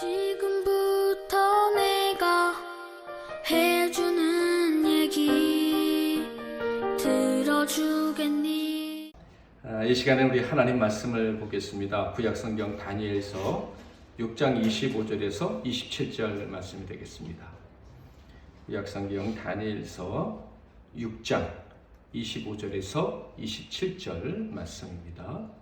지금부터 내가 해주는 얘기 들어주겠니? 이 시간에 우리 하나님 말씀을 보겠습니다. 구약성경 다니엘서 6장 25절에서 27절 말씀이 되겠습니다. 구약성경 다니엘서 6장 25절에서 27절 말씀입니다.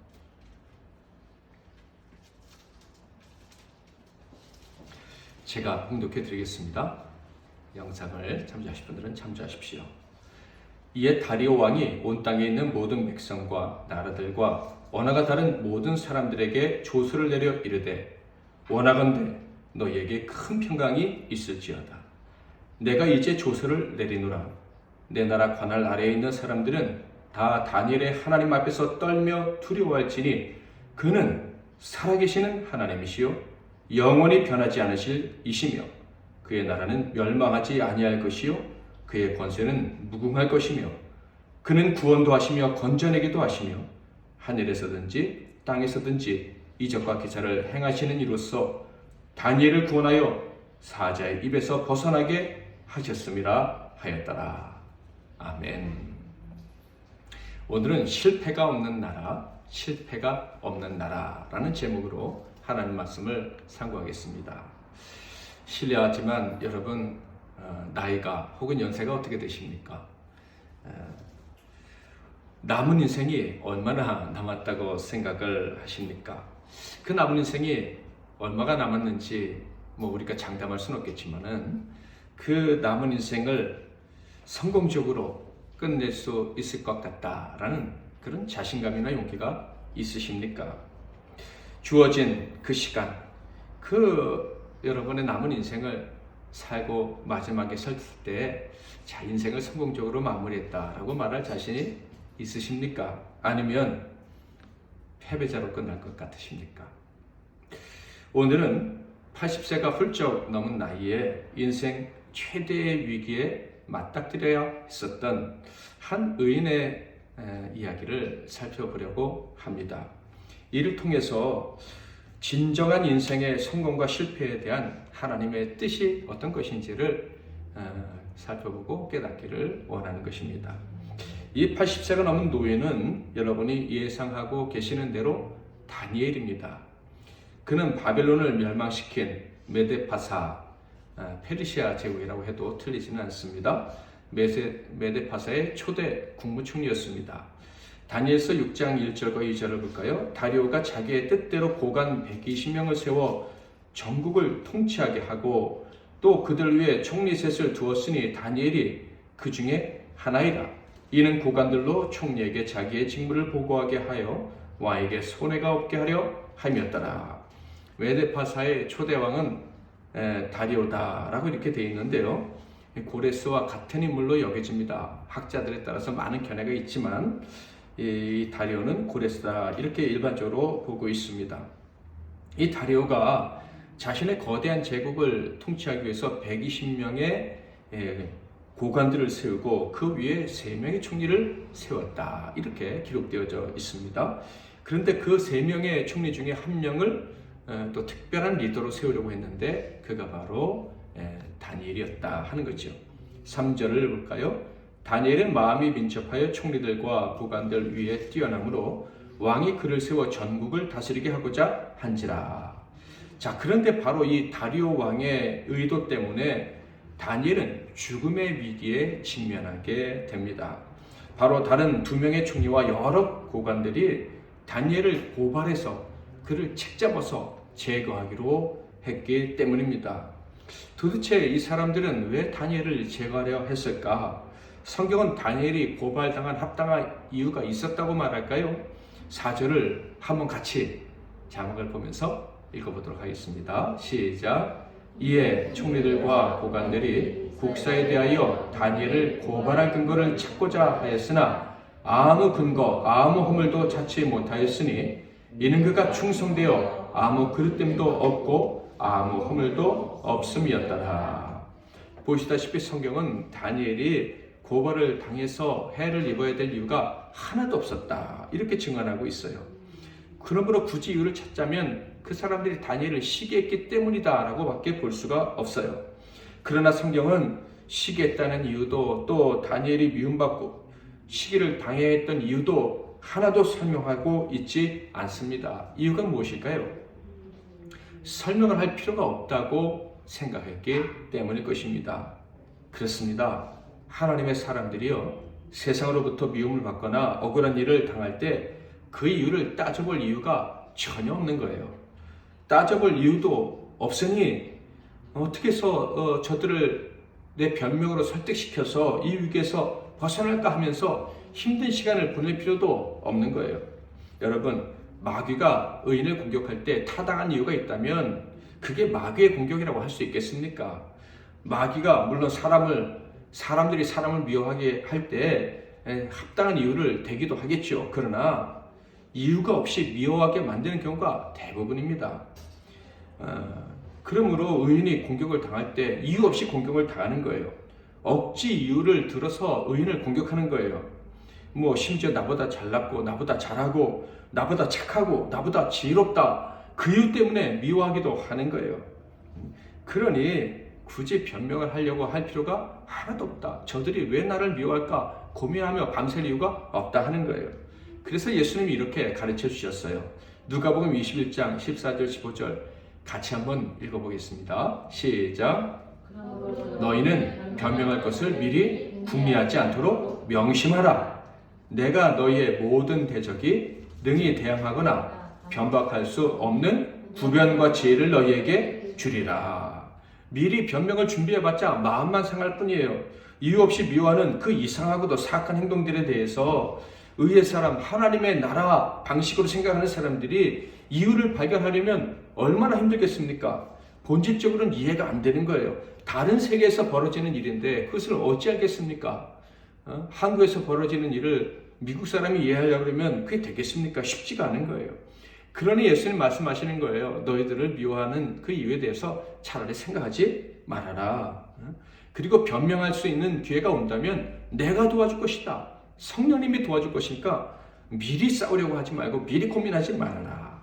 제가 봉독해 드리겠습니다. 영상을 참조하실 분들은 참조하십시오. 이에 다리오 왕이 온 땅에 있는 모든 백성과 나라들과 언어가 다른 모든 사람들에게 조서를 내려 이르되 원하건대 너희에게 큰 평강이 있을지어다. 내가 이제 조서를 내리노라. 내 나라 관할 아래에 있는 사람들은 다 다니엘의 하나님 앞에서 떨며 두려워할지니 그는 살아계시는 하나님이시요 영원히 변하지 않으실 이시며 그의 나라는 멸망하지 아니할 것이요 그의 권세는 무궁할 것이며 그는 구원도 하시며 건져내기도 하시며 하늘에서든지 땅에서든지 이적과 기사를 행하시는 이로써 다니엘을 구원하여 사자의 입에서 벗어나게 하셨음이라 하였더라. 아멘. 오늘은 실패가 없는 나라, 실패가 없는 나라라는 제목으로 하나님 말씀을 상고하겠습니다. 실례하지만 여러분 나이가 혹은 연세가 어떻게 되십니까? 남은 인생이 얼마나 남았다고 생각을 하십니까? 그 남은 인생이 얼마가 남았는지 우리가 장담할 수는 없겠지만은 그 남은 인생을 성공적으로 끝낼 수 있을 것 같다라는 그런 자신감이나 용기가 있으십니까? 주어진 그 시간, 여러분의 남은 인생을 살고 마지막에 설 때 자, 인생을 성공적으로 마무리했다라고 말할 자신이 있으십니까? 아니면 패배자로 끝날 것 같으십니까? 오늘은 80세가 훌쩍 넘은 나이에 인생 최대의 위기에 맞닥뜨려야 했었던 한 의인의 이야기를 살펴보려고 합니다. 이를 통해서 진정한 인생의 성공과 실패에 대한 하나님의 뜻이 어떤 것인지를 살펴보고 깨닫기를 원하는 것입니다. 이 80세가 넘은 노인은 여러분이 예상하고 계시는 대로 다니엘입니다. 그는 바벨론을 멸망시킨 메데파사, 페르시아 제국이라고 해도 틀리지는 않습니다. 메데파사의 초대 국무총리였습니다. 다니엘서 6장 1절과 2절을 볼까요? 다리오가 자기의 뜻대로 고관 120명을 세워 전국을 통치하게 하고 또 그들 위에 총리 셋을 두었으니 다니엘이 그 중에 하나이라. 이는 고관들로 총리에게 자기의 직무를 보고하게 하여 왕에게 손해가 없게 하려 함이었더라. 메데파사의 초대왕은 다리오다라고 이렇게 되어 있는데요. 고레스와 같은 인물로 여겨집니다. 학자들에 따라서 많은 견해가 있지만 이 다리오는 고레스다 이렇게 일반적으로 보고 있습니다. 이 다리오가 자신의 거대한 제국을 통치하기 위해서 120명의 고관들을 세우고 그 위에 3명의 총리를 세웠다 이렇게 기록되어져 있습니다. 그런데 그 3명의 총리 중에 1명을 또 특별한 리더로 세우려고 했는데 그가 바로 다니엘이었다 하는 거죠. 3절을 볼까요? 다니엘의 마음이 민첩하여 총리들과 고관들 위에 뛰어나므로 왕이 그를 세워 전국을 다스리게 하고자 한지라. 자, 그런데 바로 이 다리오 왕의 의도 때문에 다니엘은 죽음의 위기에 직면하게 됩니다. 바로 다른 2명의 총리와 여러 고관들이 다니엘을 고발해서 그를 책잡아서 제거하기로 했기 때문입니다. 도대체 이 사람들은 왜 다니엘을 제거하려 했을까? 성경은 다니엘이 고발당한 합당한 이유가 있었다고 말할까요? 4절을 한번 같이 자막을 보면서 읽어보도록 하겠습니다. 시작. 이에 총리들과 고관들이 국사에 대하여 다니엘을 고발할 근거를 찾고자 하였으나 아무 근거, 아무 허물도 찾지 못하였으니 이는 그가 충성되어 아무 그릇됨도 없고 아무 허물도 없음이었더라. 보시다시피 성경은 다니엘이 고발을 당해서 해를 입어야 될 이유가 하나도 없었다 이렇게 증언하고 있어요. 그러므로 굳이 이유를 찾자면 그 사람들이 다니엘을 시기했기 때문이다라고 밖에 볼 수가 없어요. 그러나 성경은 시기했다는 이유도 또 다니엘이 미움받고 시기를 당해야 했던 이유도 하나도 설명하고 있지 않습니다. 이유가 무엇일까요? 설명을 할 필요가 없다고 생각했기 때문일 것입니다. 그렇습니다. 하나님의 사람들이요, 세상으로부터 미움을 받거나 억울한 일을 당할 때 그 이유를 따져볼 이유가 전혀 없는 거예요. 따져볼 이유도 없으니 어떻게 해서 저들을 내 변명으로 설득시켜서 이 위기에서 벗어날까 하면서 힘든 시간을 보낼 필요도 없는 거예요. 여러분, 마귀가 의인을 공격할 때 타당한 이유가 있다면 그게 마귀의 공격이라고 할 수 있겠습니까? 마귀가 물론 사람들이 사람을 미워하게 할 때 합당한 이유를 대기도 하겠죠. 그러나 이유가 없이 미워하게 만드는 경우가 대부분입니다. 그러므로 의인이 공격을 당할 때 이유 없이 공격을 당하는 거예요. 억지 이유를 들어서 의인을 공격하는 거예요. 뭐 심지어 나보다 잘났고 나보다 잘하고 나보다 착하고 나보다 지혜롭다, 그 이유 때문에 미워하기도 하는 거예요. 그러니 굳이 변명을 하려고 할 필요가 하나도 없다. 저들이 왜 나를 미워할까 고민하며 밤샐 이유가 없다 하는 거예요. 그래서 예수님이 이렇게 가르쳐 주셨어요. 누가복음 21장 14절 15절 같이 한번 읽어보겠습니다. 시작. 너희는 변명할 것을 미리 궁리하지 않도록 명심하라. 내가 너희의 모든 대적이 능히 대항하거나 변박할 수 없는 구변과 지혜를 너희에게 주리라. 미리 변명을 준비해봤자 마음만 상할 뿐이에요. 이유 없이 미워하는 그 이상하고도 사악한 행동들에 대해서 의의 사람, 하나님의 나라 방식으로 생각하는 사람들이 이유를 발견하려면 얼마나 힘들겠습니까? 본질적으로는 이해가 안 되는 거예요. 다른 세계에서 벌어지는 일인데 그것을 어찌 알겠습니까? 한국에서 벌어지는 일을 미국 사람이 이해하려고 그러면 그게 되겠습니까? 쉽지가 않은 거예요. 그러니 예수님 말씀하시는 거예요. 너희들을 미워하는 그 이유에 대해서 차라리 생각하지 말아라. 그리고 변명할 수 있는 기회가 온다면 내가 도와줄 것이다. 성령님이 도와줄 것이니까 미리 싸우려고 하지 말고 미리 고민하지 말아라.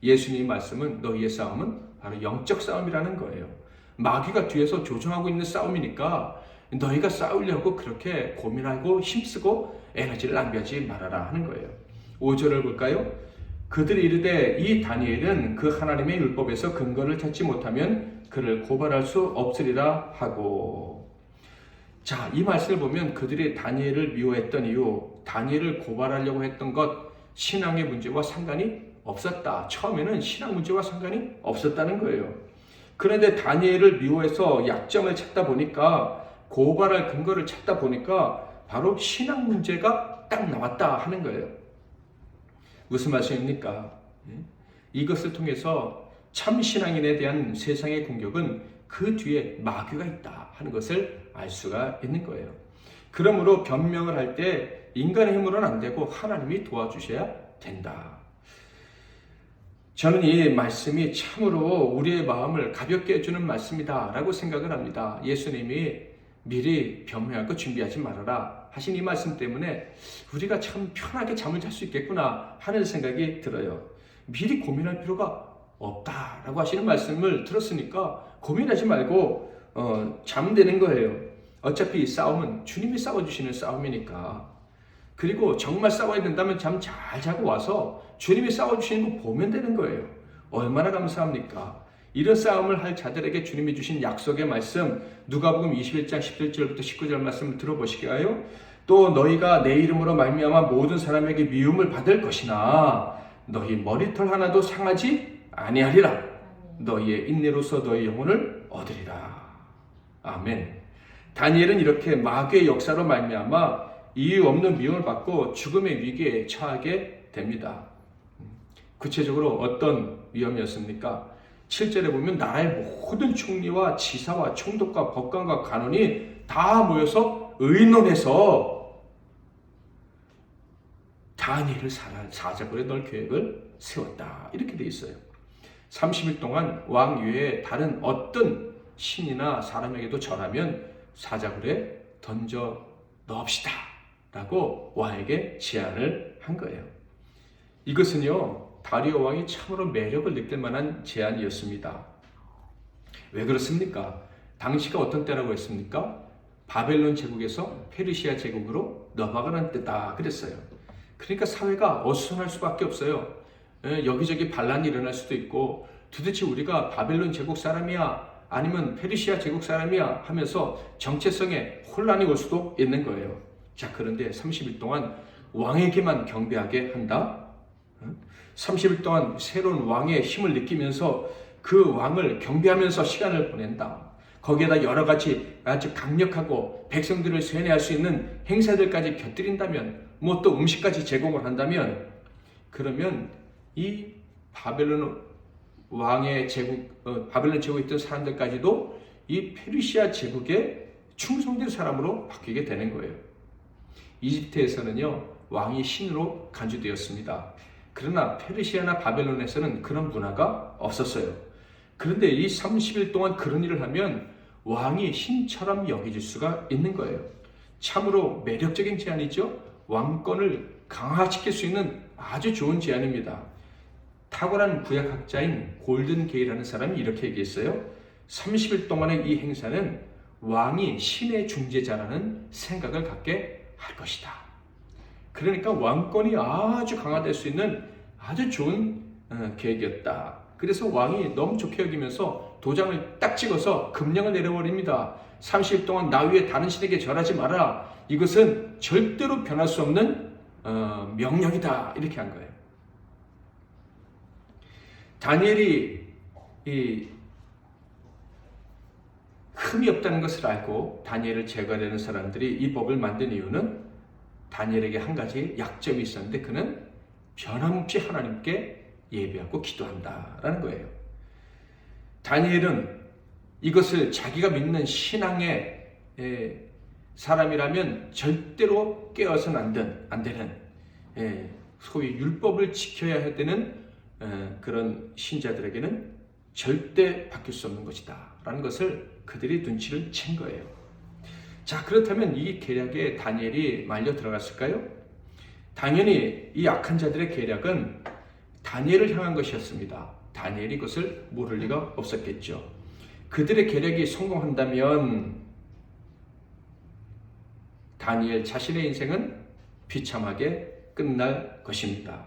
예수님의 말씀은 너희의 싸움은 바로 영적 싸움이라는 거예요. 마귀가 뒤에서 조종하고 있는 싸움이니까 너희가 싸우려고 그렇게 고민하고 힘쓰고 에너지를 낭비하지 말아라 하는 거예요. 5절을 볼까요? 그들이 이르되 이 다니엘은 그 하나님의 율법에서 근거를 찾지 못하면 그를 고발할 수 없으리라 하고. 자, 이 말씀을 보면 그들이 다니엘을 미워했던 이유, 다니엘을 고발하려고 했던 것, 신앙의 문제와 상관이 없었다. 처음에는 신앙 문제와 상관이 없었다는 거예요. 그런데 다니엘을 미워해서 약점을 찾다 보니까, 고발할 근거를 찾다 보니까 바로 신앙 문제가 딱 나왔다 하는 거예요. 무슨 말씀입니까? 이것을 통해서 참 신앙인에 대한 세상의 공격은 그 뒤에 마귀가 있다 하는 것을 알 수가 있는 거예요. 그러므로 변명을 할 때 인간의 힘으로는 안 되고 하나님이 도와주셔야 된다. 저는 이 말씀이 참으로 우리의 마음을 가볍게 해주는 말씀이다 라고 생각을 합니다. 예수님이 미리 변명할 거 준비하지 말아라 하신 이 말씀 때문에 우리가 참 편하게 잠을 잘 수 있겠구나 하는 생각이 들어요. 미리 고민할 필요가 없다라고 하시는 말씀을 들었으니까 고민하지 말고 자면 되는 거예요. 어차피 이 싸움은 주님이 싸워주시는 싸움이니까. 그리고 정말 싸워야 된다면 잠 잘 자고 와서 주님이 싸워주시는 거 보면 되는 거예요. 얼마나 감사합니까? 이런 싸움을 할 자들에게 주님이 주신 약속의 말씀, 누가복음 21장 11절부터 19절 말씀을 들어보시게요. 또 너희가 내 이름으로 말미암아 모든 사람에게 미움을 받을 것이나 너희 머리털 하나도 상하지 아니하리라. 너희의 인내로서 너희 영혼을 얻으리라. 아멘. 다니엘은 이렇게 마귀의 역사로 말미암아 이유 없는 미움을 받고 죽음의 위기에 처하게 됩니다. 구체적으로 어떤 위험이었습니까? 7절에 보면 나라의 모든 총리와 지사와 총독과 법관과 간원이 다 모여서 의논해서 다니엘을 사자굴에 넣을 계획을 세웠다. 이렇게 돼 있어요. 30일 동안 왕 외에 다른 어떤 신이나 사람에게도 전하면 사자굴에 던져 넣읍시다 라고 왕에게 제안을 한 거예요. 이것은요, 다리오 왕이 참으로 매력을 느낄 만한 제안이었습니다. 왜 그렇습니까? 당시가 어떤 때라고 했습니까? 바벨론 제국에서 페르시아 제국으로 넘어가는 때다 그랬어요. 그러니까 사회가 어수선할 수밖에 없어요. 여기저기 반란이 일어날 수도 있고, 도대체 우리가 바벨론 제국 사람이야 아니면 페르시아 제국 사람이야 하면서 정체성에 혼란이 올 수도 있는 거예요. 자, 그런데 30일 동안 왕에게만 경배하게 한다? 30일 동안 새로운 왕의 힘을 느끼면서 그 왕을 경배하면서 시간을 보낸다. 거기에다 여러 가지 아주 강력하고 백성들을 세뇌할 수 있는 행사들까지 곁들인다면, 뭐 또 음식까지 제공을 한다면, 그러면 이 바벨론 왕의 제국, 바벨론 제국에 있던 사람들까지도 이 페르시아 제국에 충성된 사람으로 바뀌게 되는 거예요. 이집트에서는요, 왕이 신으로 간주되었습니다. 그러나 페르시아나 바벨론에서는 그런 문화가 없었어요. 그런데 이 30일 동안 그런 일을 하면 왕이 신처럼 여겨질 수가 있는 거예요. 참으로 매력적인 제안이죠. 왕권을 강화시킬 수 있는 아주 좋은 제안입니다. 탁월한 구약학자인 골든 게이라는 사람이 이렇게 얘기했어요. 30일 동안의 이 행사는 왕이 신의 중재자라는 생각을 갖게 할 것이다. 그러니까 왕권이 아주 강화될 수 있는 아주 좋은 계획이었다. 그래서 왕이 너무 좋게 여기면서 도장을 딱 찍어서 금령을 내려버립니다. 30일 동안 나 위에 다른 신에게 절하지 마라. 이것은 절대로 변할 수 없는 명령이다. 이렇게 한 거예요. 다니엘이 이 흠이 없다는 것을 알고 다니엘을 제거하려는 사람들이 이 법을 만든 이유는 다니엘에게 한 가지 약점이 있었는데, 그는 변함없이 하나님께 예배하고 기도한다라는 거예요. 다니엘은 이것을 자기가 믿는 신앙의 사람이라면 절대로 깨어서는 안 되는, 소위 율법을 지켜야 되는 그런 신자들에게는 절대 바뀔 수 없는 것이다 라는 것을 그들이 눈치를 챈 거예요. 자, 그렇다면 이 계략에 다니엘이 말려 들어갔을까요? 당연히 이 악한 자들의 계략은 다니엘을 향한 것이었습니다. 다니엘이 그것을 모를 리가 없었겠죠. 그들의 계략이 성공한다면 다니엘 자신의 인생은 비참하게 끝날 것입니다.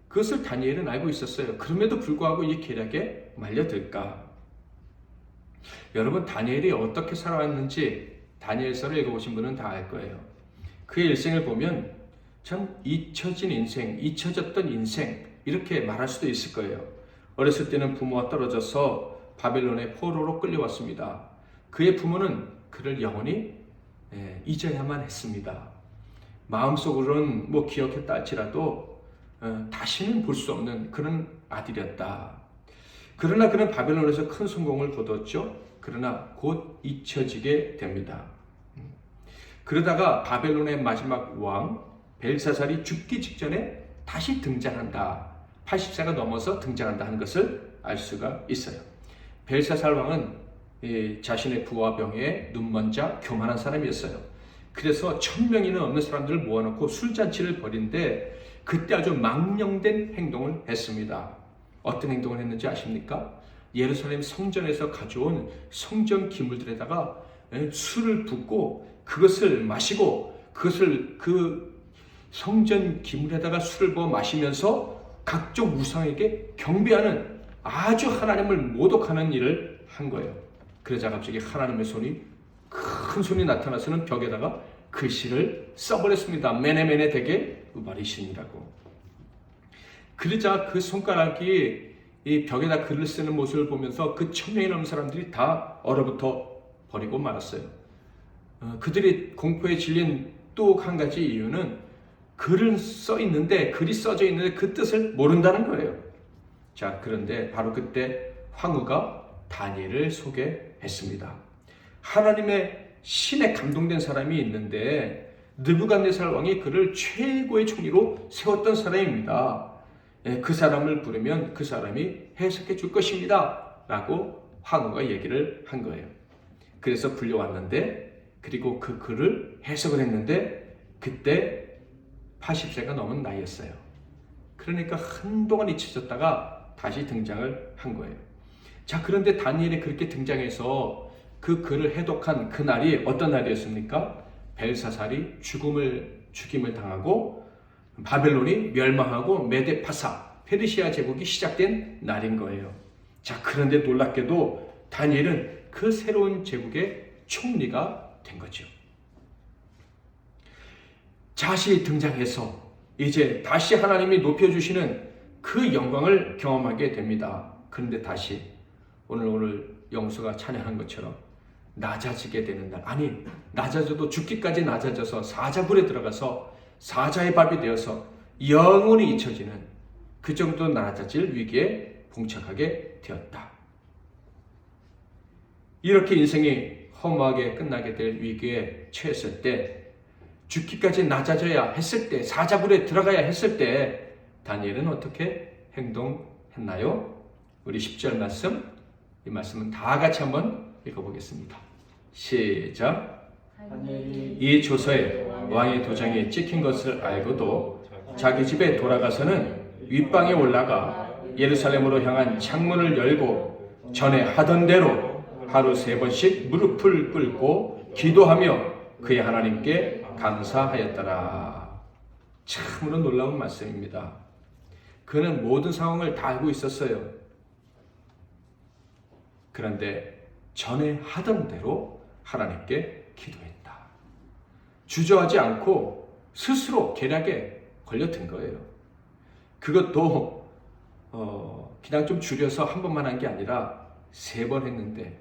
그것을 다니엘은 알고 있었어요. 그럼에도 불구하고 이 계략에 말려들까? 여러분, 다니엘이 어떻게 살아왔는지 다니엘서를 읽어보신 분은 다 알 거예요. 그의 일생을 보면 참 잊혀진 인생, 잊혀졌던 인생, 이렇게 말할 수도 있을 거예요. 어렸을 때는 부모와 떨어져서 바벨론의 포로로 끌려왔습니다. 그의 부모는 그를 영원히 잊어야만 했습니다. 마음속으로는 뭐 기억했다 할지라도 다시는 볼 수 없는 그런 아들이었다. 그러나 그는 바벨론에서 큰 성공을 거뒀죠. 그러나 곧 잊혀지게 됩니다. 그러다가 바벨론의 마지막 왕 벨사살이 죽기 직전에 다시 등장한다. 80세가 넘어서 등장한다 하는 것을 알 수가 있어요. 벨사살 왕은 자신의 부와 병에 눈먼 자, 교만한 사람이었어요. 그래서 1000명이나 넘는 사람들을 모아놓고 술잔치를 벌이는데 그때 아주 망령된 행동을 했습니다. 어떤 행동을 했는지 아십니까? 예루살렘 성전에서 가져온 성전 기물들에다가 술을 붓고 그것을 마시고, 그것을 그 성전 기물에다가 술을 부어 마시면서 각종 우상에게 경배하는, 아주 하나님을 모독하는 일을 한 거예요. 그러자 갑자기 하나님의 손이, 큰 손이 나타나서는 벽에다가 글씨를 써버렸습니다. 메네메네 되게 우바리신이라고. 그러자 그 손가락이 이 벽에다 글을 쓰는 모습을 보면서 그 1000명이 넘는 사람들이 다 얼어붙어 버리고 말았어요. 그들이 공포에 질린 또 한 가지 이유는 글이 써져 있는데 그 뜻을 모른다는 거예요. 자, 그런데 바로 그때 황후가 다니엘을 소개했습니다. 하나님의 신에 감동된 사람이 있는데 느부갓네살 왕이 그를 최고의 총리로 세웠던 사람입니다. 그 사람을 부르면 그 사람이 해석해 줄 것입니다 라고 황후가 얘기를 한 거예요. 그래서 불려왔는데, 그리고 그 글을 해석을 했는데 그때 80세가 넘은 나이였어요. 그러니까 한동안 잊혀졌다가 다시 등장을 한 거예요. 자, 그런데 다니엘이 그렇게 등장해서 그 글을 해독한 그 날이 어떤 날이었습니까? 벨사살이 죽임을 당하고 바벨론이 멸망하고 메데파사 페르시아 제국이 시작된 날인 거예요. 자, 그런데 놀랍게도 다니엘은 그 새로운 제국의 총리가 된 거죠. 다시 등장해서 이제 다시 하나님이 높여주시는 그 영광을 경험하게 됩니다. 그런데 다시 오늘 영수가 찬양한 것처럼 낮아지게 되는 날, 아니 낮아져도 죽기까지 낮아져서 사자굴에 들어가서 사자의 밥이 되어서 영원히 잊혀지는 그 정도 낮아질 위기에 봉착하게 되었다. 이렇게 인생이 허무하게 끝나게 될 위기에 처했을 때, 죽기까지 낮아져야 했을 때, 사자굴에 들어가야 했을 때 다니엘은 어떻게 행동했나요? 우리 10절 말씀, 이 말씀은 다 같이 한번 읽어보겠습니다. 시작. 이 조서에 왕의 도장이 찍힌 것을 알고도 자기 집에 돌아가서는 윗방에 올라가 예루살렘으로 향한 창문을 열고 전에 하던 대로 하루 3번씩 무릎을 꿇고 기도하며 그의 하나님께 감사하였더라. 참으로 놀라운 말씀입니다. 그는 모든 상황을 다 알고 있었어요. 그런데 전에 하던 대로 하나님께 기도했다. 주저하지 않고 스스로 계략에 걸려든 거예요. 그것도 그냥 좀 줄여서 한 번만 한 게 아니라 3번 했는데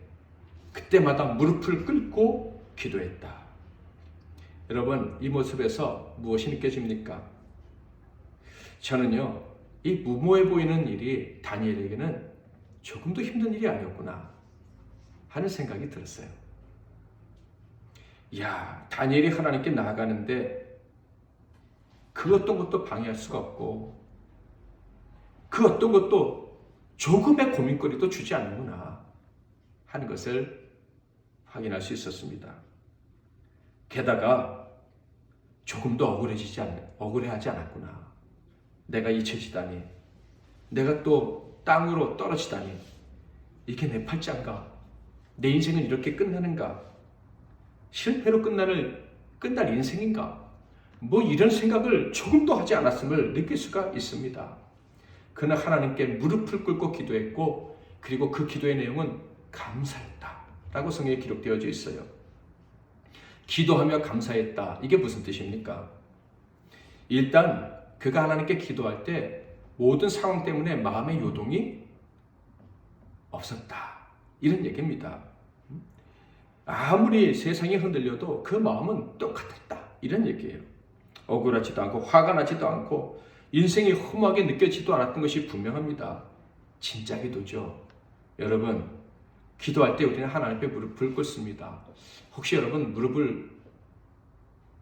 그때마다 무릎을 꿇고 기도했다. 여러분, 이 모습에서 무엇이 느껴집니까? 저는요, 이 무모해 보이는 일이 다니엘에게는 조금도 힘든 일이 아니었구나 하는 생각이 들었어요. 이야, 다니엘이 하나님께 나아가는데 그 어떤 것도 방해할 수가 없고 그 어떤 것도 조금의 고민거리도 주지 않는구나 하는 것을 확인할 수 있었습니다. 게다가 조금도 억울해하지 않았구나. 내가 잊혀지다니, 내가 또 땅으로 떨어지다니, 이게 내 팔짱가? 내 인생은 이렇게 끝나는가? 실패로 끝날 인생인가? 뭐 이런 생각을 조금도 하지 않았음을 느낄 수가 있습니다. 그는 하나님께 무릎을 꿇고 기도했고, 그리고 그 기도의 내용은 감사했다 라고 성경에 기록되어져 있어요. 기도하며 감사했다, 이게 무슨 뜻입니까? 일단 그가 하나님께 기도할 때 모든 상황 때문에 마음의 요동이 없었다, 이런 얘기입니다. 아무리 세상이 흔들려도 그 마음은 똑같았다, 이런 얘기예요. 억울하지도 않고 화가 나지도 않고 인생이 허무하게 느껴지도 않았던 것이 분명합니다. 진짜 기도죠. 여러분, 기도할 때 우리는 하나님 앞에 무릎을 꿇습니다. 혹시 여러분 무릎을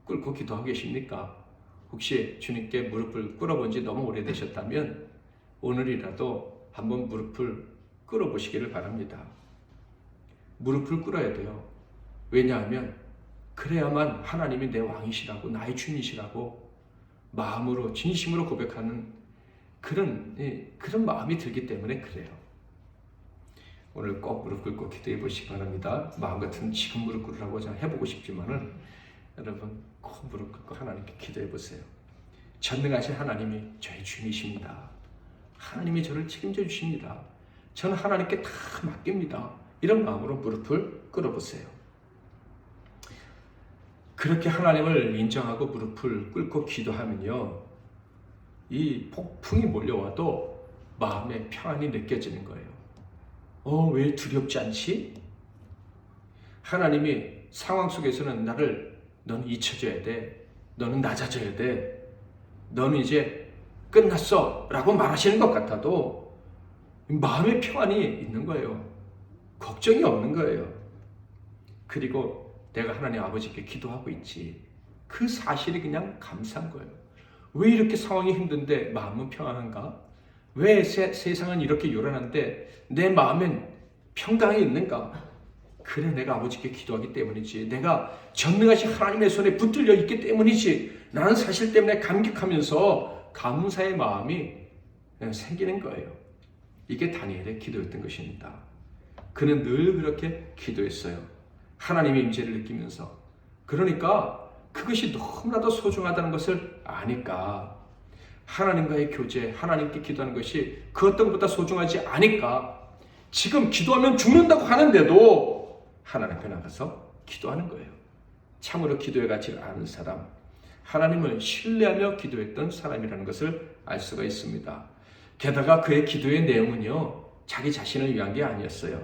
꿇고 기도하고 계십니까? 혹시 주님께 무릎을 꿇어본 지 너무 오래되셨다면 오늘이라도 한번 무릎을 꿇어보시기를 바랍니다. 무릎을 꿇어야 돼요. 왜냐하면 그래야만 하나님이 내 왕이시라고, 나의 주님이시라고 마음으로 진심으로 고백하는 그런 마음이 들기 때문에 그래요. 오늘 꼭 무릎 꿇고 기도해 보시기 바랍니다. 마음 같으면 지금 무릎 꿇으라고 제가 해보고 싶지만은 여러분 꼭 무릎 꿇고 하나님께 기도해 보세요. 전능하신 하나님이 저의 주님이십니다. 하나님이 저를 책임져 주십니다. 저는 하나님께 다 맡깁니다. 이런 마음으로 무릎을 꿇어보세요. 그렇게 하나님을 인정하고 무릎을 꿇고 기도하면요, 이 폭풍이 몰려와도 마음의 평안이 느껴지는 거예요. 왜 두렵지 않지? 하나님이 상황 속에서는 너는 잊혀져야 돼. 너는 낮아져야 돼. 너는 이제 끝났어 라고 말하시는 것 같아도 마음의 평안이 있는 거예요. 걱정이 없는 거예요. 그리고 내가 하나님 아버지께 기도하고 있지, 그 사실이 그냥 감사한 거예요. 왜 이렇게 상황이 힘든데 마음은 평안한가? 왜 세상은 이렇게 요란한데 내 마음엔 평강이 있는가? 그래, 내가 아버지께 기도하기 때문이지, 내가 전능하신 하나님의 손에 붙들려 있기 때문이지, 나는 사실 때문에 감격하면서 감사의 마음이 생기는 거예요. 이게 다니엘의 기도였던 것입니다. 그는 늘 그렇게 기도했어요. 하나님의 임재를 느끼면서. 그러니까 그것이 너무나도 소중하다는 것을 아니까 하나님과의 교제, 하나님께 기도하는 것이 그 어떤 것보다 소중하지 않으니까 지금 기도하면 죽는다고 하는데도 하나님 앞에 나가서 기도하는 거예요. 참으로 기도에 가지 않은 사람, 하나님을 신뢰하며 기도했던 사람이라는 것을 알 수가 있습니다. 게다가 그의 기도의 내용은요, 자기 자신을 위한 게 아니었어요.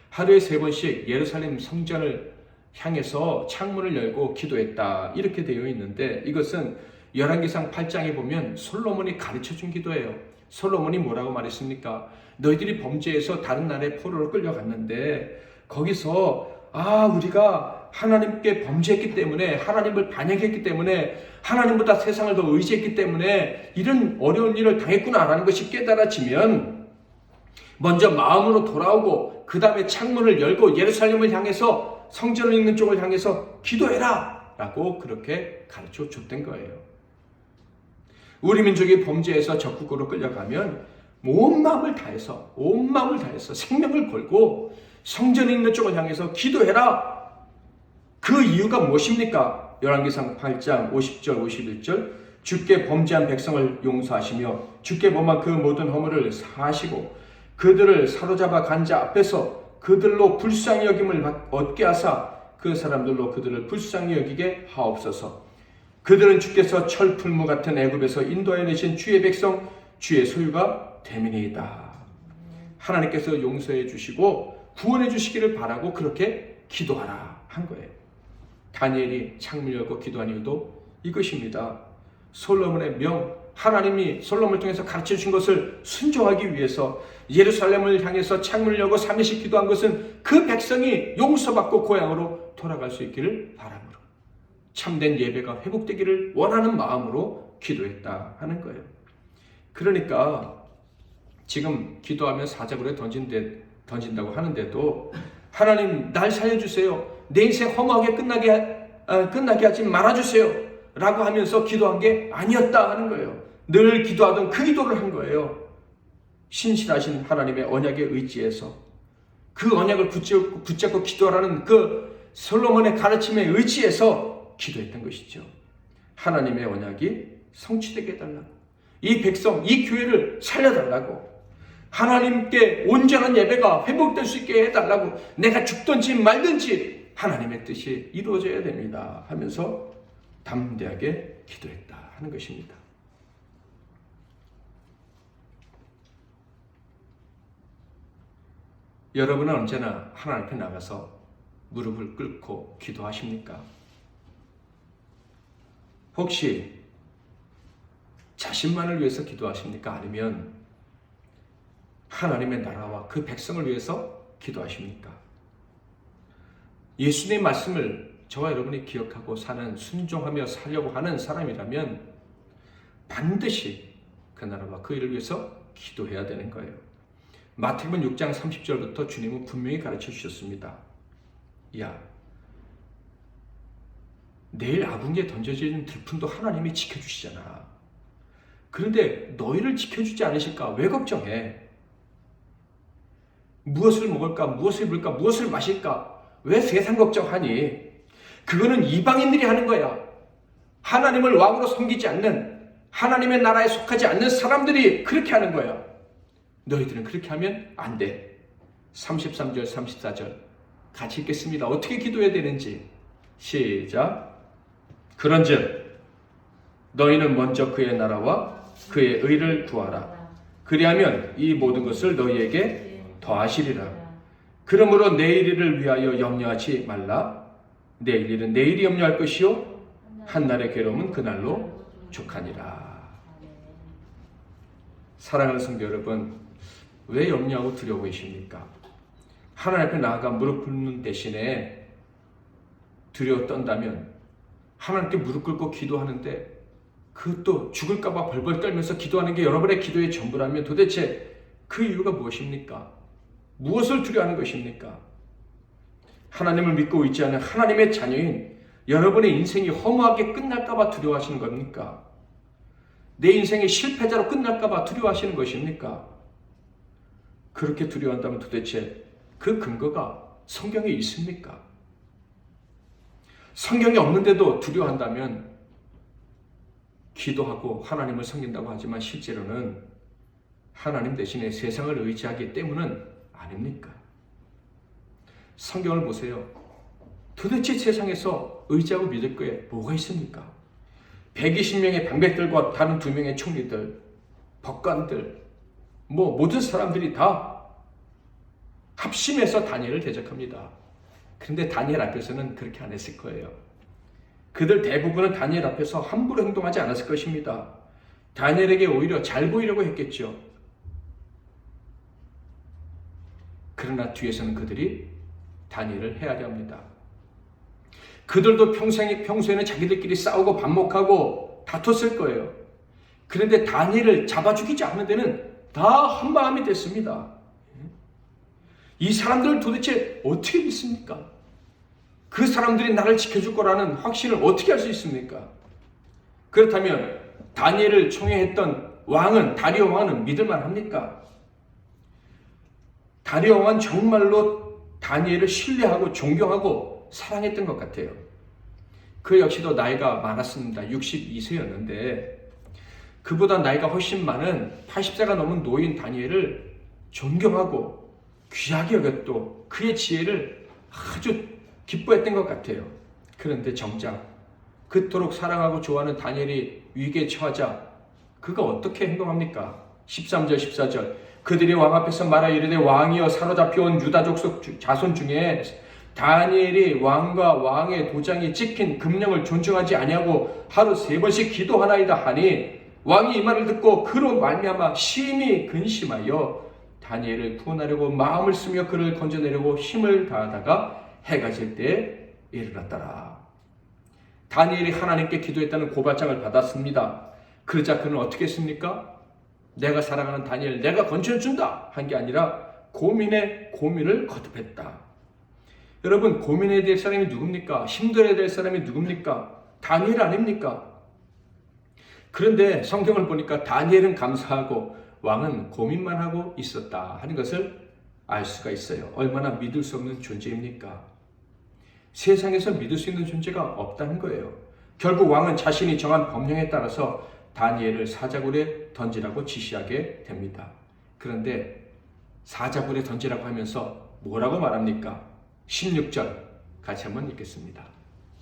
하루에 3번씩 예루살렘 성전을 향해서 창문을 열고 기도했다, 이렇게 되어 있는데, 이것은 열왕기상 8장에 보면 솔로몬이 가르쳐준 기도예요. 솔로몬이 뭐라고 말했습니까? 너희들이 범죄해서 다른 나라에 포로로 끌려갔는데 거기서 우리가 하나님께 범죄했기 때문에, 하나님을 반역했기 때문에, 하나님보다 세상을 더 의지했기 때문에 이런 어려운 일을 당했구나라는 것이 깨달아지면 먼저 마음으로 돌아오고 그 다음에 창문을 열고 예루살렘을 향해서, 성전을 있는 쪽을 향해서 기도해라 라고 그렇게 가르쳐 줬던 거예요. 우리 민족이 범죄해서 적국으로 끌려가면 온 마음을 다해서 생명을 걸고 성전에 있는 쪽을 향해서 기도해라. 그 이유가 무엇입니까? 열왕기상 8장 50절 51절 주께 범죄한 백성을 용서하시며 주께 범한 그 모든 허물을 사하시고 그들을 사로잡아 간 자 앞에서 그들로 불쌍히 여김을 얻게 하사 그 사람들로 그들을 불쌍히 여기게 하옵소서. 그들은 주께서 철풀무 같은 애굽에서 인도하여 내신 주의 백성 주의 소유가 되미니이다. 하나님께서 용서해 주시고 구원해 주시기를 바라고 그렇게 기도하라 한 거예요. 다니엘이 창문을 열고 기도한 이유도 이것입니다. 솔로몬의 하나님이 솔로몬을 통해서 가르쳐 주신 것을 순종하기 위해서 예루살렘을 향해서 창문을 열고 3일씩 기도한 것은 그 백성이 용서받고 고향으로 돌아갈 수 있기를 바람으로, 참된 예배가 회복되기를 원하는 마음으로 기도했다 하는 거예요. 그러니까 지금 기도하면 사자굴에 던진다고 하는데도 하나님 날 살려주세요, 내 인생 허무하게 끝나게 하지 말아주세요 라고 하면서 기도한 게 아니었다 하는 거예요. 늘 기도하던 그 기도를 한 거예요. 신실하신 하나님의 언약에 의지해서 그 언약을 붙잡고 기도하라는 그 솔로몬의 가르침에 의지해서 기도했던 것이죠. 하나님의 언약이 성취되게 해달라고, 이 백성, 이 교회를 살려달라고, 하나님께 온전한 예배가 회복될 수 있게 해달라고, 내가 죽든지 말든지 하나님의 뜻이 이루어져야 됩니다 하면서 담대하게 기도했다 하는 것입니다. 여러분은 언제나 하나님 앞에 나가서 무릎을 꿇고 기도하십니까? 혹시 자신만을 위해서 기도하십니까? 아니면 하나님의 나라와 그 백성을 위해서 기도하십니까? 예수님의 말씀을 저와 여러분이 기억하고 순종하며 살려고 하는 사람이라면 반드시 그 나라와 그 일을 위해서 기도해야 되는 거예요. 마태복음 6장 30절부터 주님은 분명히 가르쳐 주셨습니다. 야, 내일 아궁이에 던져지는 들품도 하나님이 지켜주시잖아. 그런데 너희를 지켜주지 않으실까? 왜 걱정해? 무엇을 먹을까? 무엇을 입을까? 무엇을 마실까? 왜 세상 걱정하니? 그거는 이방인들이 하는 거야. 하나님을 왕으로 섬기지 않는, 하나님의 나라에 속하지 않는 사람들이 그렇게 하는 거야. 너희들은 그렇게 하면 안 돼. 33절 34절 같이 읽겠습니다. 어떻게 기도해야 되는지. 시작. 그런즉 너희는 먼저 그의 나라와 그의 의를 구하라. 그리하면 이 모든 것을 너희에게 더하시리라. 그러므로 내일 일을 위하여 염려하지 말라. 내일 일은 내일이 염려할 것이요 한날의 괴로움은 그날로 족하니라. 사랑하는 성도 여러분, 왜 염려하고 두려워 계십니까? 하나님 앞에 나아가 무릎 꿇는 대신에 두려워 떤다면, 하나님께 무릎 꿇고 기도하는데 그것도 죽을까봐 벌벌 떨면서 기도하는 게 여러분의 기도의 전부라면 도대체 그 이유가 무엇입니까? 무엇을 두려워하는 것입니까? 하나님을 믿고 있지 않은 하나님의 자녀인 여러분의 인생이 허무하게 끝날까봐 두려워하시는 겁니까? 내 인생의 실패자로 끝날까봐 두려워하시는 것입니까? 그렇게 두려워한다면 도대체 그 근거가 성경에 있습니까? 성경이 없는데도 두려워한다면 기도하고 하나님을 섬긴다고 하지만 실제로는 하나님 대신에 세상을 의지하기 때문은 아닙니까? 성경을 보세요. 도대체 세상에서 의지하고 믿을 거에 뭐가 있습니까? 120명의 방백들과 다른 2명의 총리들, 법관들, 모든 사람들이 다 합심해서 다니엘을 대적합니다. 그런데 다니엘 앞에서는 그렇게 안 했을 거예요. 그들 대부분은 다니엘 앞에서 함부로 행동하지 않았을 것입니다. 다니엘에게 오히려 잘 보이려고 했겠죠. 그러나 뒤에서는 그들이 다니엘을 헤아려 합니다. 그들도 평소에는 자기들끼리 싸우고 반목하고 다퉜을 거예요. 그런데 다니엘을 잡아 죽이지 않는 데는 다 한마음이 됐습니다. 이 사람들을 도대체 어떻게 믿습니까? 그 사람들이 나를 지켜줄 거라는 확신을 어떻게 할 수 있습니까? 그렇다면 다니엘을 총애했던 다리오 왕은 믿을만 합니까? 다리오 왕은 정말로 다니엘을 신뢰하고 존경하고 사랑했던 것 같아요. 그 역시도 나이가 많았습니다. 62세였는데 그보다 나이가 훨씬 많은 80세가 넘은 노인 다니엘을 존경하고 귀하게 여겼고 그의 지혜를 아주 기뻐했던 것 같아요. 그런데 정작 그토록 사랑하고 좋아하는 다니엘이 위기에 처하자 그가 어떻게 행동합니까? 13절 14절 그들이 왕 앞에서 말하 이르되 왕이여 사로잡혀온 유다족 자손 중에 다니엘이 왕과 왕의 도장이 찍힌 금령을 존중하지 아니하고 하루 3번씩 기도하나이다 하니 왕이 이 말을 듣고 그로 말미암아 심히 근심하여 다니엘을 구원하려고 마음을 쓰며 그를 건져내려고 힘을 다하다가 해가 질 때에 이르렀더라. 다니엘이 하나님께 기도했다는 고발장을 받았습니다. 그러자 그는 어떻게 했습니까? 내가 사랑하는 다니엘 내가 건져준다 한 게 아니라 고민에 고민을 거듭했다. 여러분 고민해야 될 사람이 누굽니까? 힘들어야 될 사람이 누굽니까? 다니엘 아닙니까? 그런데 성경을 보니까 다니엘은 감사하고 왕은 고민만 하고 있었다 하는 것을 알 수가 있어요. 얼마나 믿을 수 없는 존재입니까? 세상에서 믿을 수 있는 존재가 없다는 거예요. 결국 왕은 자신이 정한 법령에 따라서 다니엘을 사자굴에 던지라고 지시하게 됩니다. 그런데 사자굴에 던지라고 하면서 뭐라고 말합니까? 16절 같이 한번 읽겠습니다.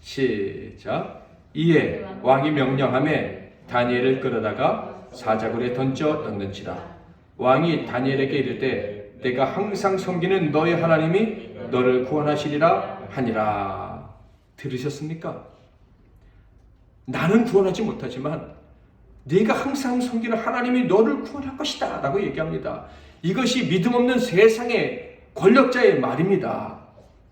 시작. 이에 왕이 명령하매 다니엘을 끌어다가 사자굴에 던져 넣는지라. 왕이 다니엘에게 이르되 내가 항상 섬기는 너의 하나님이 너를 구원하시리라 하니라. 들으셨습니까? 나는 구원하지 못하지만 네가 항상 섬기는 하나님이 너를 구원할 것이다 라고 얘기합니다. 이것이 믿음 없는 세상의 권력자의 말입니다.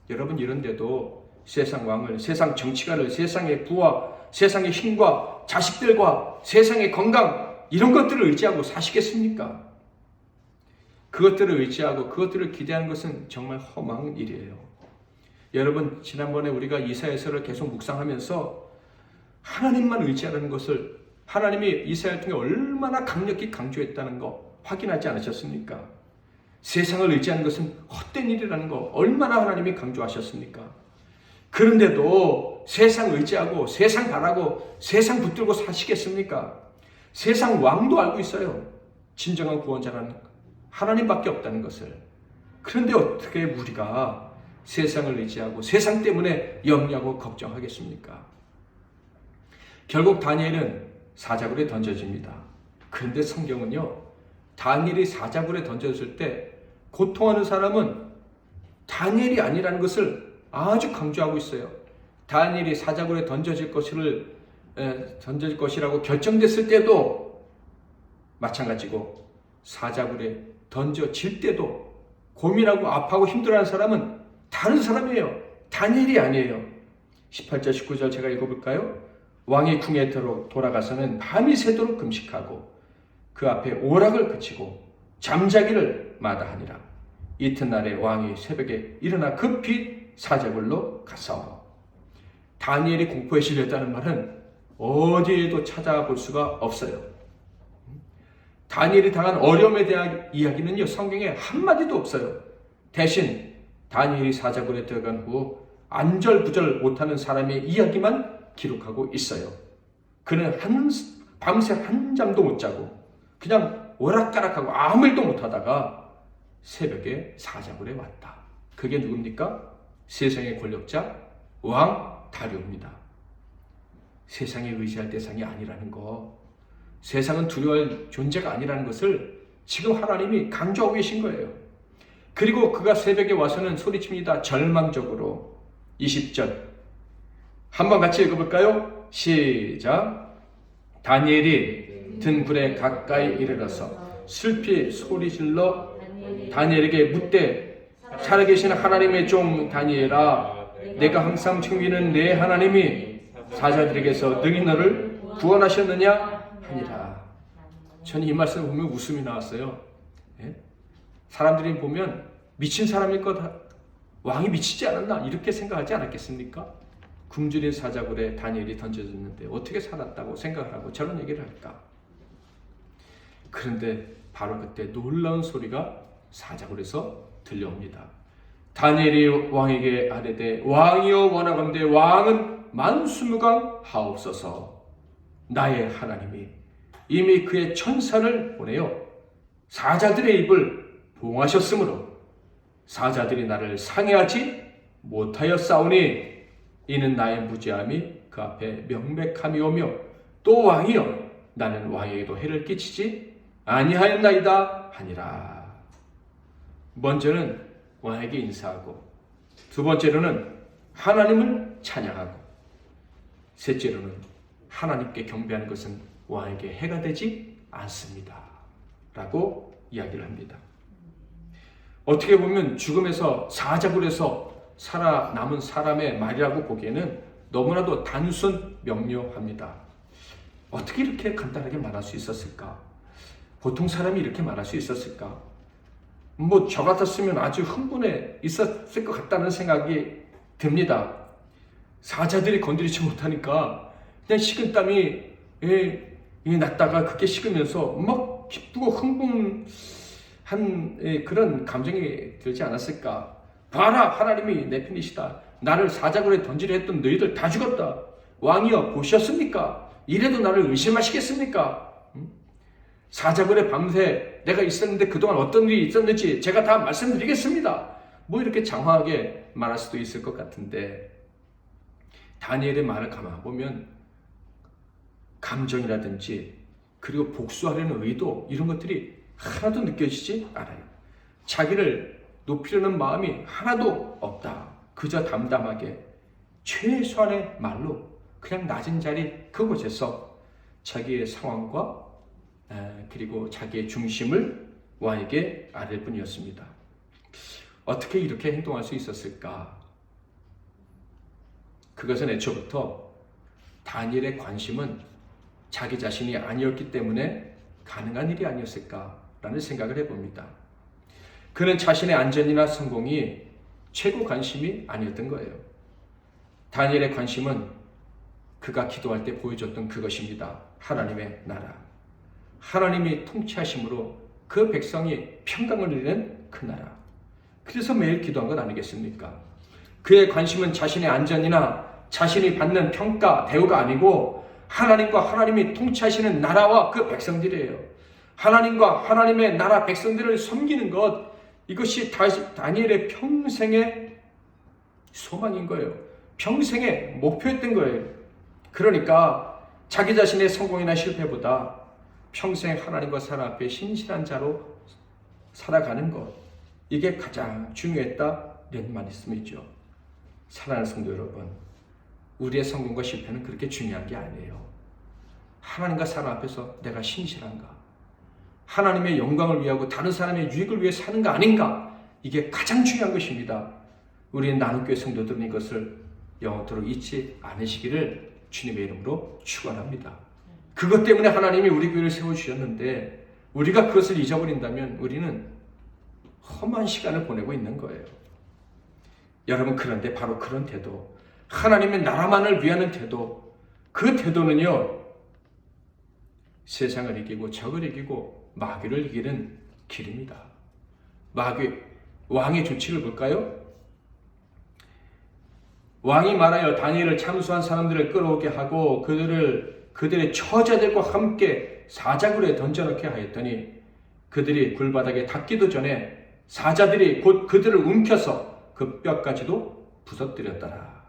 여러분 이런데도 세상 왕을, 세상 정치가를, 세상의 부와 세상의 힘과 자식들과 세상의 건강 이런 것들을 의지하고 사시겠습니까? 그것들을 의지하고 그것들을 기대한 것은 정말 험한 일이에요. 여러분 지난번에 우리가 이사야서를 계속 묵상하면서 하나님만 의지하라는 것을 하나님이 이사야를 통해 얼마나 강력히 강조했다는 거 확인하지 않으셨습니까? 세상을 의지하는 것은 헛된 일이라는 거 얼마나 하나님이 강조하셨습니까? 그런데도 세상 의지하고 세상 바라고 세상 붙들고 사시겠습니까? 세상 왕도 알고 있어요. 진정한 구원자는 하나님밖에 없다는 것을. 그런데 어떻게 우리가 세상을 의지하고 세상 때문에 염려하고 걱정하겠습니까? 결국 다니엘은 사자굴에 던져집니다. 그런데 성경은요, 다니엘이 사자굴에 던져졌을 때 고통하는 사람은 다니엘이 아니라는 것을 아주 강조하고 있어요. 다니엘이 사자굴에 던져질 것이라고 결정됐을 때도 마찬가지고 사자굴에 던져질 때도 고민하고 아파하고 힘들어하는 사람은 다른 사람이에요. 다니엘이 아니에요. 18절 19절 제가 읽어볼까요? 왕이 궁에 돌아가서는 밤이 새도록 금식하고 그 앞에 오락을 그치고 잠자기를 마다하니라. 이튿날에 왕이 새벽에 일어나 급히 사자굴로 가서. 다니엘이 공포에 시렸다는 말은 어디에도 찾아볼 수가 없어요. 다니엘이 당한 어려움에 대한 이야기는요, 성경에 한마디도 없어요. 대신 다니엘이 사자굴에 들어간 후 안절부절 못하는 사람의 이야기만 기록하고 있어요. 그는 밤새 한 잠도 못 자고 그냥 오락가락하고 아무 일도 못하다가 새벽에 사자굴에 왔다. 그게 누굽니까? 세상의 권력자 왕 다리오입니다. 세상에 의지할 대상이 아니라는 거, 세상은 두려워할 존재가 아니라는 것을 지금 하나님이 강조하고 계신 거예요. 그리고 그가 새벽에 와서는 소리칩니다. 절망적으로. 20절 한번 같이 읽어볼까요? 시작. 다니엘이 든 굴에 가까이 이르러서 슬피 소리질러 다니엘에게 묻되, 살아계신 하나님의 종 다니엘아, 내가 항상 챙기는 내 하나님이 사자들에게서 능히 너를 구원하셨느냐 하니라. 저는 이 말씀을 보면 웃음이 나왔어요. 예? 사람들이 보면 미친 사람일 거다, 왕이 미치지 않았나 이렇게 생각하지 않았겠습니까? 굶주린 사자굴에 다니엘이 던져졌는데 어떻게 살았다고 생각을 하고 저런 얘기를 할까? 그런데 바로 그때 놀라운 소리가 사자굴에서 들려옵니다. 다니엘이 왕에게 아뢰되, 왕이여 원하건대 왕은 만수무강 하옵소서. 나의 하나님이 이미 그의 천사를 보내어 사자들의 입을 봉하셨으므로 사자들이 나를 상해하지 못하였사오니 이는 나의 무지함이 그 앞에 명백함이오며 또 왕이여 나는 왕에게도 해를 끼치지 아니하였나이다 하니라. 먼저는 왕에게 인사하고, 두 번째로는 하나님을 찬양하고, 셋째로는 하나님께 경배하는 것은 왕에게 해가 되지 않습니다 라고 이야기를 합니다. 어떻게 보면 죽음에서 사자굴에서 살아남은 사람의 말이라고 보기에는 너무나도 단순 명료합니다. 어떻게 이렇게 간단하게 말할 수 있었을까? 보통 사람이 이렇게 말할 수 있었을까? 저 같았으면 아주 흥분해 있었을 것 같다는 생각이 듭니다. 사자들이 건드리지 못하니까 그냥 식은땀이 났다가 그게 식으면서 막 기쁘고 흥분한 그런 감정이 들지 않았을까? 봐라, 하나님이 내 편이시다. 나를 사자굴에 던지려 했던 너희들 다 죽었다. 왕이여 보셨습니까? 이래도 나를 의심하시겠습니까? 사자굴에 밤새 내가 있었는데 그동안 어떤 일이 있었는지 제가 다 말씀드리겠습니다. 이렇게 장황하게 말할 수도 있을 것 같은데, 다니엘의 말을 가만보면 감정이라든지 그리고 복수하려는 의도, 이런 것들이 하나도 느껴지지 않아요. 자기를 높이려는 마음이 하나도 없다. 그저 담담하게 최소한의 말로 그냥 낮은 자리 그곳에서 자기의 상황과 그리고 자기의 중심을 왕에게 아뢰 뿐이었습니다. 어떻게 이렇게 행동할 수 있었을까? 그것은 애초부터 다니엘의 관심은 자기 자신이 아니었기 때문에 가능한 일이 아니었을까라는 생각을 해봅니다. 그는 자신의 안전이나 성공이 최고 관심이 아니었던 거예요. 다니엘의 관심은 그가 기도할 때 보여줬던 그것입니다. 하나님의 나라. 하나님이 통치하심으로 그 백성이 평강을 누리는 그 나라. 그래서 매일 기도한 것 아니겠습니까? 그의 관심은 자신의 안전이나 자신이 받는 평가, 대우가 아니고 하나님과 하나님이 통치하시는 나라와 그 백성들이에요. 하나님과 하나님의 나라 백성들을 섬기는 것, 이것이 다니엘의 평생의 소망인 거예요. 평생의 목표였던 거예요. 그러니까 자기 자신의 성공이나 실패보다 평생 하나님과 사람 앞에 신실한 자로 살아가는 것, 이게 가장 중요했다는 말씀이죠. 사랑하는 성도 여러분, 우리의 성공과 실패는 그렇게 중요한 게 아니에요. 하나님과 사람 앞에서 내가 신실한가, 하나님의 영광을 위하고 다른 사람의 유익을 위해 사는가 아닌가, 이게 가장 중요한 것입니다. 우리는 나눔교회 성도들은 이것을 영원토록 잊지 않으시기를 주님의 이름으로 축원합니다. 그것 때문에 하나님이 우리 교회를 세워주셨는데 우리가 그것을 잊어버린다면 우리는 험한 시간을 보내고 있는 거예요. 여러분, 그런데 바로 그런 태도, 하나님의 나라만을 위하는 태도, 그 태도는요, 세상을 이기고 적을 이기고 마귀를 이기는 길입니다. 왕의 조치를 볼까요? 왕이 말하여 다니엘을 참수한 사람들을 끌어오게 하고 그들의 처자들과 함께 사자굴에 던져넣게 하였더니 그들이 굴바닥에 닿기도 전에 사자들이 곧 그들을 움켜서 그 뼈까지도 부서뜨렸더라.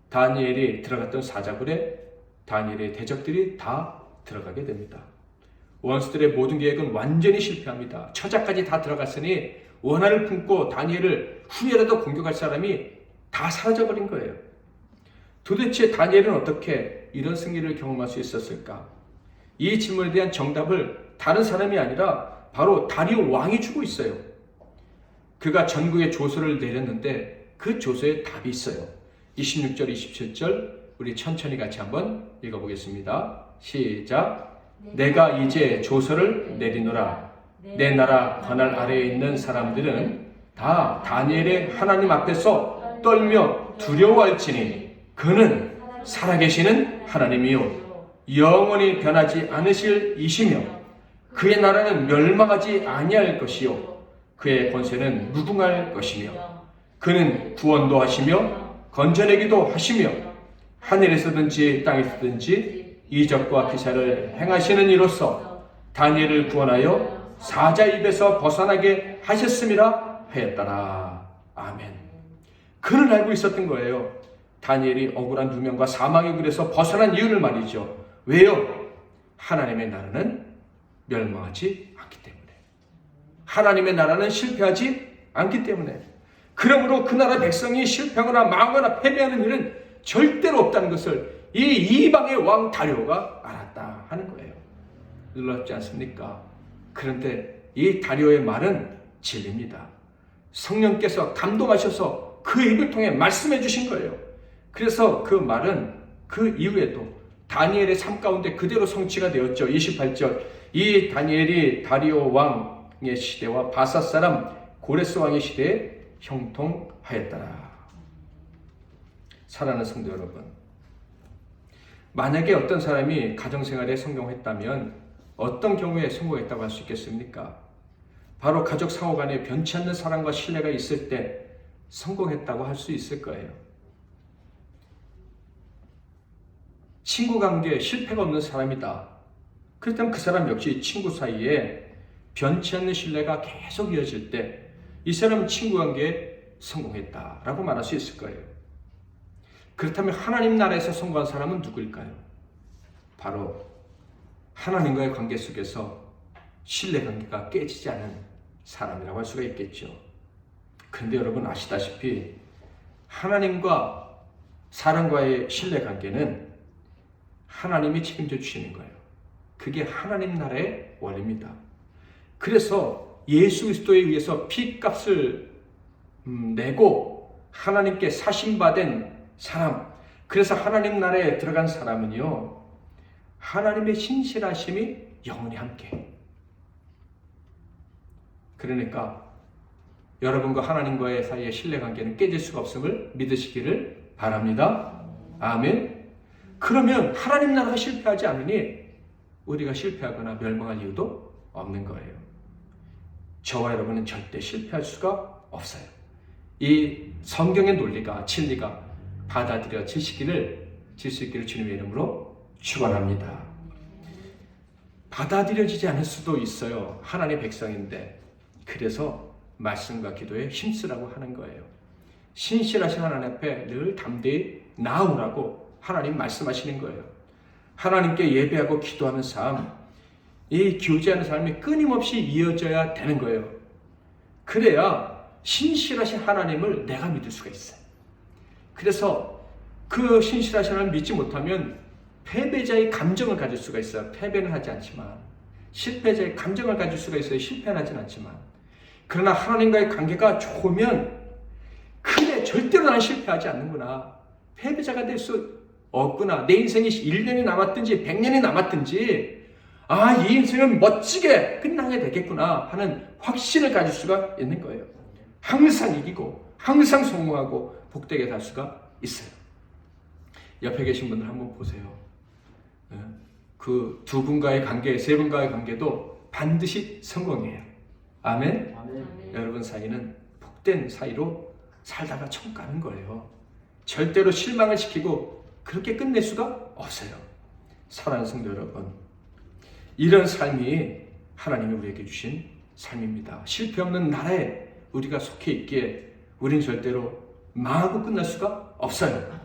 다니엘이 들어갔던 사자굴에 다니엘의 대적들이 다 들어가게 됩니다. 원수들의 모든 계획은 완전히 실패합니다. 처자까지 다 들어갔으니 원한을 품고 다니엘을 후회라도 공격할 사람이 다 사라져버린 거예요. 도대체 다니엘은 어떻게 이런 승리를 경험할 수 있었을까? 이 질문에 대한 정답을 다른 사람이 아니라 바로 다리오 왕이 주고 있어요. 그가 전국에 조서를 내렸는데 그 조서에 답이 있어요. 26절, 27절 우리 천천히 같이 한번 읽어보겠습니다. 시작. 내가 이제 조서를 내리노라. 내 나라 관할 아래에 있는 사람들은 다 다니엘의 하나님 앞에서 떨며 두려워할지니 그는 살아계시는 하나님이요 영원히 변하지 않으실 이시며 그의 나라는 멸망하지 아니할 것이요 그의 권세는 무궁할 것이며 그는 구원도 하시며 건져내기도 하시며 하늘에서든지 땅에서든지 이적과 기사를 행하시는 이로써 다니엘을 구원하여 사자 입에서 벗어나게 하셨음이라 하였더라. 아멘. 그는 알고 있었던 거예요. 다니엘이 억울한 누명과 사망의 굴에서 벗어난 이유를 말이죠. 왜요? 하나님의 나라는 멸망하지 않기 때문에. 하나님의 나라는 실패하지 않기 때문에. 그러므로 그 나라 백성이 실패하거나 망하거나 패배하는 일은 절대로 없다는 것을 이 이방의 왕 다리오가 알았다 하는 거예요. 놀랍지 않습니까? 그런데 이 다리오의 말은 진리입니다. 성령께서 감동하셔서 그 입을 통해 말씀해 주신 거예요. 그래서 그 말은 그 이후에도 다니엘의 삶 가운데 그대로 성취가 되었죠. 28절 이 다니엘이 다리오 왕의 시대와 바사 사람 고레스 왕의 시대에 형통하였더라. 사랑하는 성도 여러분, 만약에 어떤 사람이 가정생활에 성공했다면 어떤 경우에 성공했다고 할 수 있겠습니까? 바로 가족 상호 간에 변치 않는 사랑과 신뢰가 있을 때 성공했다고 할 수 있을 거예요. 친구 관계에 실패가 없는 사람이다. 그렇다면 그 사람 역시 친구 사이에 변치 않는 신뢰가 계속 이어질 때 이 사람은 친구 관계에 성공했다라고 말할 수 있을 거예요. 그렇다면 하나님 나라에서 성공한 사람은 누구일까요? 바로 하나님과의 관계 속에서 신뢰관계가 깨지지 않은 사람이라고 할 수가 있겠죠. 그런데 여러분 아시다시피 하나님과 사람과의 신뢰관계는 하나님이 책임져 주시는 거예요. 그게 하나님 나라의 원리입니다. 그래서 예수 그리스도에 의해서 피값을 내고 하나님께 사심받은 사람, 그래서 하나님 나라에 들어간 사람은요, 하나님의 신실하심이 영원히 함께. 그러니까 여러분과 하나님과의 사이의 신뢰관계는 깨질 수가 없음을 믿으시기를 바랍니다. 아멘. 그러면 하나님 나라가 실패하지 않으니 우리가 실패하거나 멸망할 이유도 없는 거예요. 저와 여러분은 절대 실패할 수가 없어요. 이 성경의 논리가, 진리가 받아들여질 수 있기를 주님의 이름으로 축원합니다. 받아들여지지 않을 수도 있어요. 하나님의 백성인데. 그래서 말씀과 기도에 힘쓰라고 하는 거예요. 신실하신 하나님 앞에 늘 담대히 나아오라고 하나님 말씀하시는 거예요. 하나님께 예배하고 기도하는 삶, 이 교제하는 삶이 끊임없이 이어져야 되는 거예요. 그래야 신실하신 하나님을 내가 믿을 수가 있어요. 그래서 그 신실하신 하나님을 믿지 못하면 패배자의 감정을 가질 수가 있어요. 패배는 하지 않지만 실패자의 감정을 가질 수가 있어요. 실패는 하진 않지만. 그러나 하나님과의 관계가 좋으면 그래 절대로 나는 실패하지 않는구나. 패배자가 될 수 없구나. 내 인생이 1년이 남았든지 100년이 남았든지 이 인생은 멋지게 끝나게 되겠구나 하는 확신을 가질 수가 있는 거예요. 항상 이기고 항상 성공하고 복되게 살 수가 있어요. 옆에 계신 분들 한번 보세요. 그 두 분과의 관계, 세 분과의 관계도 반드시 성공해요. 아멘? 여러분 사이는 복된 사이로 살다가 천국 가는 거예요. 절대로 실망을 시키고 그렇게 끝낼 수가 없어요. 사랑하는 성도 여러분, 이런 삶이 하나님이 우리에게 주신 삶입니다. 실패 없는 나라에 우리가 속해 있기에 우린 절대로 망하고 끝날 수가 없어요.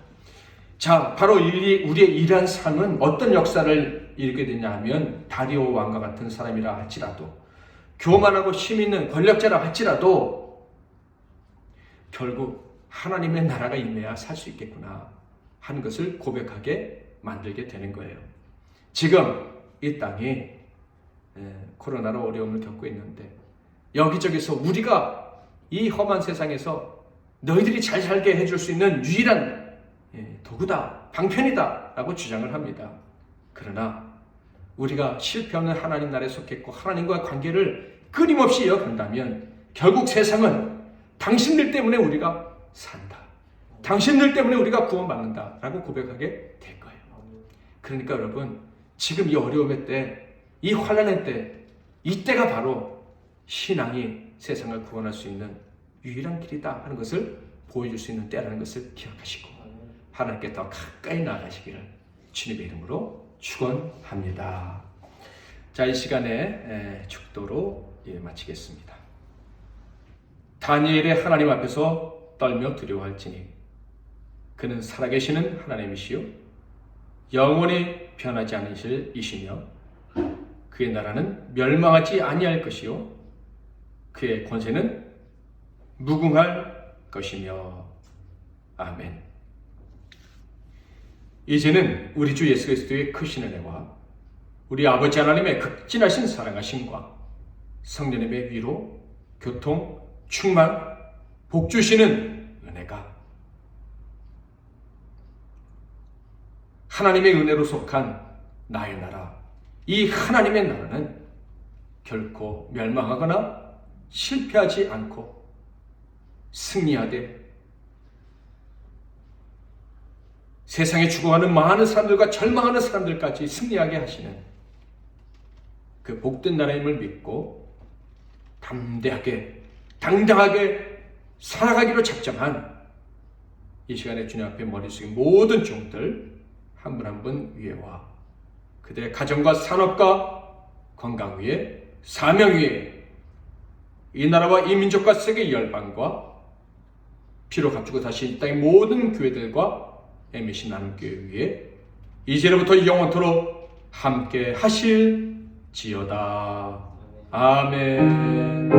자, 바로 우리의 이러한 삶은 어떤 역사를 일으게 되냐 하면 다리오 왕과 같은 사람이라 할지라도, 교만하고 힘 있는 권력자라 할지라도 결국 하나님의 나라가 임해야 살 수 있겠구나 하는 것을 고백하게 만들게 되는 거예요. 지금 이 땅이 코로나로 어려움을 겪고 있는데 여기저기서 우리가 이 험한 세상에서 너희들이 잘 살게 해줄 수 있는 유일한 도구다, 방편이다 라고 주장을 합니다. 그러나 우리가 실패 없는 하나님 나라에 속했고 하나님과의 관계를 끊임없이 이어간다면 결국 세상은 당신들 때문에 우리가 산다, 당신들 때문에 우리가 구원받는다 라고 고백하게 될 거예요. 그러니까 여러분, 지금 이 어려움의 때, 이 환난의 때, 이때가 바로 신앙이 세상을 구원할 수 있는 유일한 길이다 하는 것을 보여줄 수 있는 때라는 것을 기억하시고 하나님께 더 가까이 나아가시기를 주님의 이름으로 축원합니다. 자, 이 시간에 축도로 마치겠습니다. 다니엘의 하나님 앞에서 떨며 두려워할지니 그는 살아계시는 하나님이시요 영원히 변하지 않으실 이시며 그의 나라는 멸망하지 아니할 것이요 그의 권세는 무궁할 것이며. 아멘. 이제는 우리 주 예수 그리스도의 크신 은혜와 우리 아버지 하나님의 극진하신 사랑하심과 성령님의 위로, 교통, 충만, 복 주시는 은혜가 하나님의 은혜로 속한 나의 나라, 이 하나님의 나라는 결코 멸망하거나 실패하지 않고 승리하되 세상에 죽어가는 많은 사람들과 절망하는 사람들까지 승리하게 하시는 그 복된 나라임을 믿고 담대하게 당당하게 살아가기로 작정한 이 시간에 주님 앞에 머리 숙인 모든 종들 한 분 한 분 위에와 그들의 가정과 산업과 건강 위에, 사명 위에, 이 나라와 이 민족과 세계 열방과 피로 값주고 다시 이 땅의 모든 교회들과 MBC 나눔교회 위에 이제로부터 영원토록 함께 하실지어다. 아멘.